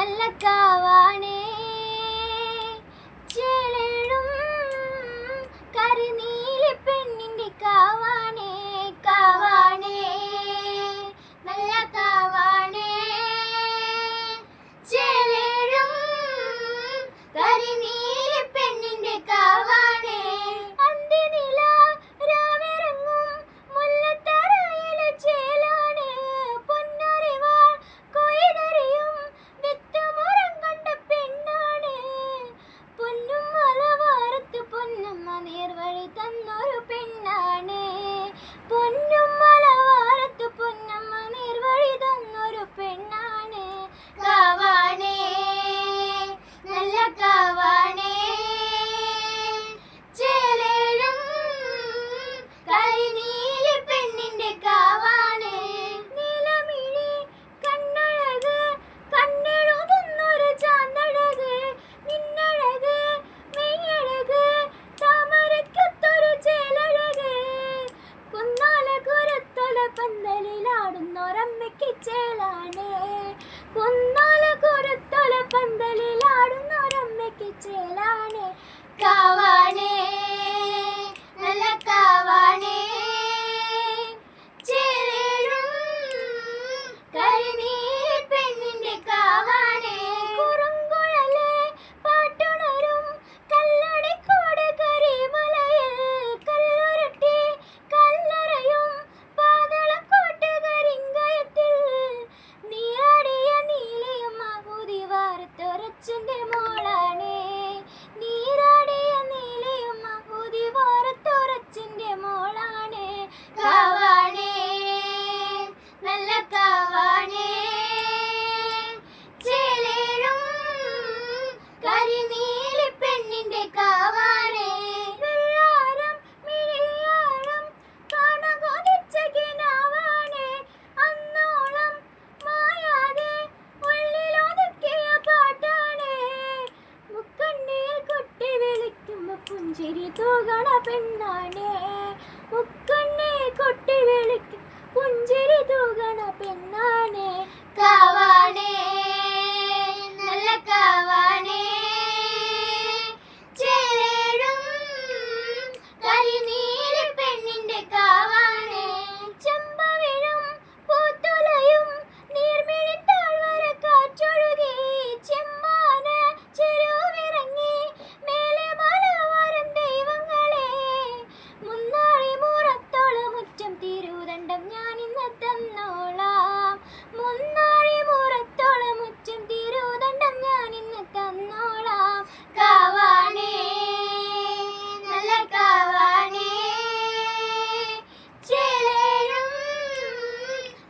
നല്ല കാവാണേ ചേലേഴും കരിനീലി പെണ്ണിന്റെ കാവാണേ കാവാണേ നല്ല കാവാണേ ചേലേഴും കരിനീലി പെണ്ണിന്റെ കാവാണേ അന്തിനില രാവിറങ്ങും മുല്ലത്തറയിലെ ചേലാണ് പൊന്നറിവാൾ കൊയ്തറിയും വിത്തുമുറം കണ്ട പെണ്ണാണ് പൊന്നും മലവാരത്ത് പൊന്നമ്മ നേർവഴി തന്നൊരു പെണ്ണാണ് പൊന്നും മലവാരത്ത് പൊന്നമ്മ നേർവഴി തന്നൊരു പെണ്ണാണ് കാവാണേ നല്ല കാവാണേ ചേലേഴും കരിനീലി പെണ്ണിന്റെ കാവാണേ നീലമിഴി കണ്ണഴക് കണ്ണെഴുതുന്നൊരു ചാന്തഴക് നിന്നഴക് മെയ്യഴക് താമരക്കത്തൊരു ചേലഴക് കുന്നാല കുരത്തൊല പന്തലിലാടുന്നൊരമ്മയ്ക്ക് ചേലാണ് കുന്നാല കുരത്തൊല പന്തലിലാടുന്നൊരമ്മയ്ക്ക് ചേലാണ് കാവാണേ നല്ല കാവാണേ ചേലേഴും കരിനീലി പെണ്ണിന്റെ കാവാണേ കുറുങ്കുഴല് പാട്ടുണരും കല്ലടിക്കോട് കരിമലയിൽ കല്ലുരുട്ടി കല്ലറയും പാതളക്കോട്ട് കരിങ്കയത്തിൽ നീരാടിയ നീലയമ്മ ഉദിവാരത്തൊരച്ചന്റെ മോളാണേ നീരാടിയ നീലയമ്മ ഉദിവാരത്തൊരച്ചന്റെ മോളാണേ കാവാണേ നല്ല കാവാണേ ചേലേഴും കരിനീലി പെണ്ണിന്റെ കാവാണേ വെള്ളാരം മിഴിയാഴം കാണകൊതിച്ച കിനാവാണേ അന്നോളം മായാതെ ഉള്ളിലൊതുക്കിയ പാട്ടാണേ മുക്കണ്ണിൽ കൊട്ടി വിളിക്കുമ്പോ പുഞ്ചിരി തൂകണ പെണ്ണാണേ മുക്കണ്ണി കൊട്ടി വിളിക്കും പുഞ്ചിരി തൂകണ പെണ്ണാണേ കാവാണേ നല്ല കാവാണേ ചേലേഴും കരിനീലി പെണ്ണിന്റെ കാവാണേ ചെമ്പവിഴും പൂത്തുലയും നീർമിഴിത്താഴ്വര കാറ്റൊഴുകി ചെമ്മാന ചെരുവിറങ്ങി മേലെ മലവാരം ദൈവങ്ങളെ മുന്നാഴി മുറത്തോളം മുറ്റം തിരുദണ്ഡം ഞാൻ ഇന്ന് തന്നോളാം മുന്നാഴി മുറത്തോളം മുറ്റം തിരുദണ്ഡം ഞാൻ ഇന്ന് തന്നോളാം കാവാണേ നല്ല കാവാണേ ചേലേഴും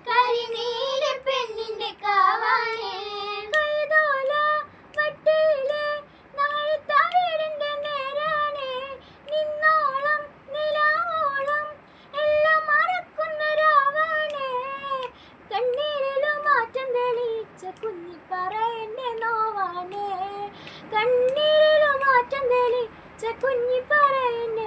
കരിനീലി പെണ്ണിന്റെ കാവാണേ കൈതോല വട്ടിയിലെ നാഴിത്തവിടിന്റെ നേരാണേ നിന്നോളം നിലാവോളം എല്ലാം മറക്കുന്ന രാവാണേ കണ്ണീരിലും മാറ്റം തെളിയിച്ച കുഞ്ഞിപ്പറ എന്റെ നോവാണേ കണ്ണീരിലും മാറ്റം തെളിയിച്ച കുഞ്ഞിപ്പറ എന്റെ